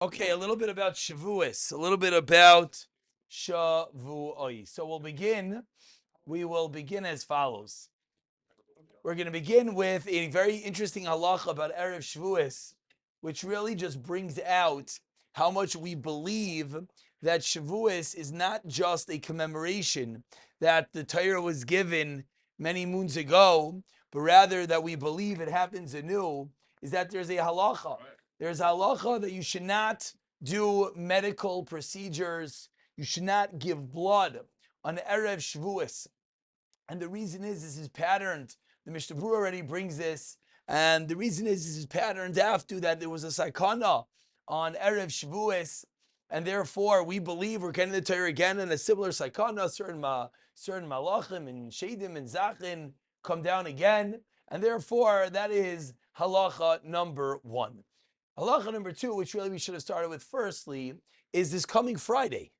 Okay, a little bit about Shavuos, a little bit about Shavuos. So we will begin as follows. We're going to begin with a very interesting halacha about Erev Shavuos, which really just brings out how much we believe that Shavuos is not just a commemoration that the Torah was given many moons ago, but rather that we believe it happens anew, is that there's a halacha. There's a halacha that you should not do medical procedures, you should not give blood on Erev Shavuos. And the reason is this is patterned. The Mishnah Berurah already brings this, and the reason is this is patterned after that there was a sakana on Erev Shavuos, and therefore we believe we're getting the Torah again in a similar sakana. Certain malachim and shadim and zachin come down again, and therefore that is halacha number one. Halacha number two, which really we should have started with firstly, is this coming Friday.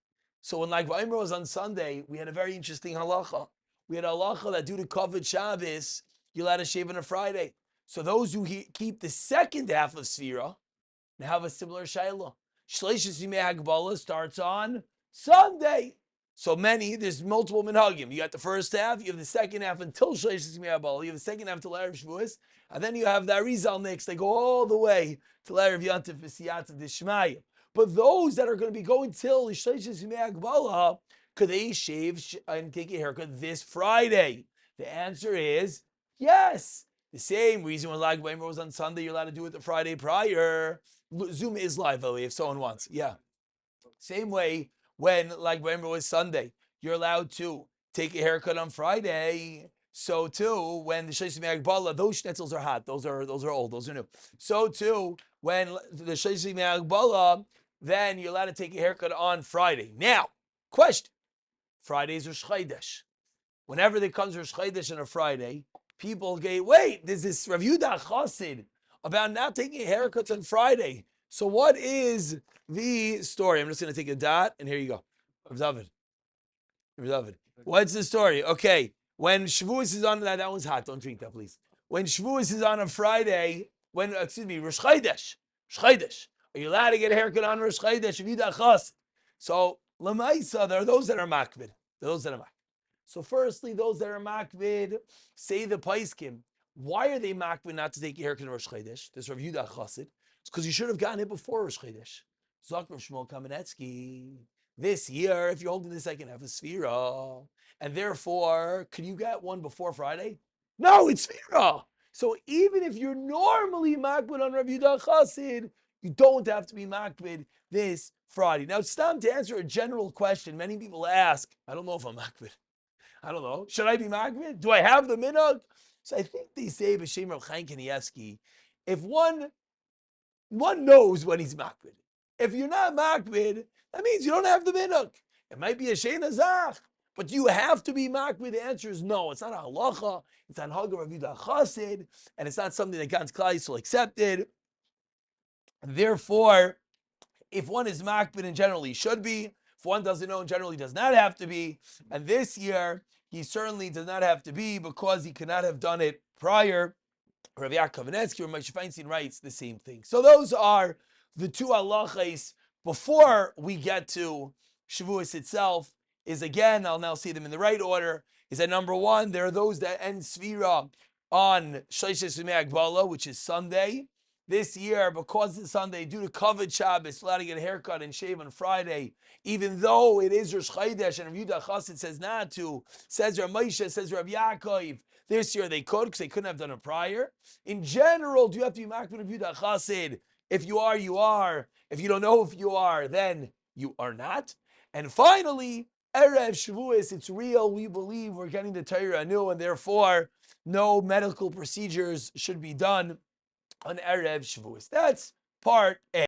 So when like Vayimra was on Sunday, we had a very interesting halacha. We had a halacha that due to Kavod Shabbos, you're allowed to shave on a Friday. So those who keep the second half of Sfira now have a similar shayla. Shleishis Yimei Hagbala starts on Sunday. So there's multiple minhagim. You got the first half, you have the second half until Shleishis Yimei Hagbala, you have the second half till Erev Shavuos, and then you have the Arizal next. They go all the way till Erev Yantif V'Siyat D'Shmaya. But those that are going to be going till Shleishis Yimei Hagbala, could they shave and take a haircut this Friday? The answer is yes. The same reason when Lag Baimer was on Sunday, you're allowed to do it the Friday prior. Zoom is live, though, if someone wants. Yeah. Same way when Lag Baimer was Sunday, you're allowed to take a haircut on Friday. So too, when the Sheish Me'agbala, those schnitzels are hot. Those are old. Those are new. So too, when the Sheish Me'agbala, then you're allowed to take a haircut on Friday. Now, question. Fridays are Chodesh. Whenever there comes Rosh Chodesh on a Friday, people go, wait, there's this Rav Yehuda Chassid about not taking haircuts on Friday. So what is the story? I'm just going to take a dot, and here you go. Rav David. Rav David. What's the story? Okay, when Shavuos is on, that one's hot. Don't drink that, please. When Shavuos is on a Friday, Rosh Chodesh, are you allowed to get a haircut on Rosh Chodesh? Rav Yehuda Chassid. So, Lamaisa, there are those that are makbid. Those that are makbid. So firstly, those that are makbid say the paiskim. Why are they makbid not to take a haircut in Rosh Chodesh? This Rav Yehuda Chassid. It's because you should have gotten it before Rosh Chodesh. Zok Rav Shmuel Kamenetsky. This year, if you're holding the second half of Sfira, and therefore, can you get one before Friday? No, it's Sfira. So even if you're normally makbid on Rav Yehuda Chassid, you don't have to be makbid this Friday. Now, it's time to answer a general question. Many people ask, I don't know if I'm makbid. I don't know. Should I be makbid? Do I have the minhag? So I think they say b'shem Rav Chaim Kanievsky, if one knows when he's makbid. If you're not makbid, that means you don't have the minhag. It might be a shein azach, but you have to be makbid. The answer is no. It's not a halacha. It's not Hagar Rav Yehuda Chassid, and it's not something that God's Klal Yisrael accepted. Therefore, if one is makbid in general, he should be. If one doesn't know in general, he does not have to be. And this year, he certainly does not have to be because he could not have done it prior. Rav Yaakov Kamenetsky or Moshe Feinstein writes the same thing. So those are the two halachas. Before we get to Shavuos itself, is again, I'll now see them in the right order, is that number one, there are those that end Sfira on Shleishes Yimei Hagbala, which is Sunday. This year, because it's Sunday, due to Kavod Shabbos, allowed to get a haircut and shave on Friday, even though it is Rosh Chodesh, and Rav Yehuda Chassid says not to, says Rav Moshe, says Rav Yaakov, this year they could, because they couldn't have done it prior. In general, do you have to be makbid Rav Yehuda Chassid? If you are, you are. If you don't know if you are, then you are not. And finally, Erev Shavuos, it's real. We believe we're getting the Torah anew, and therefore, no medical procedures should be done on Erev Shavuos. That's part A.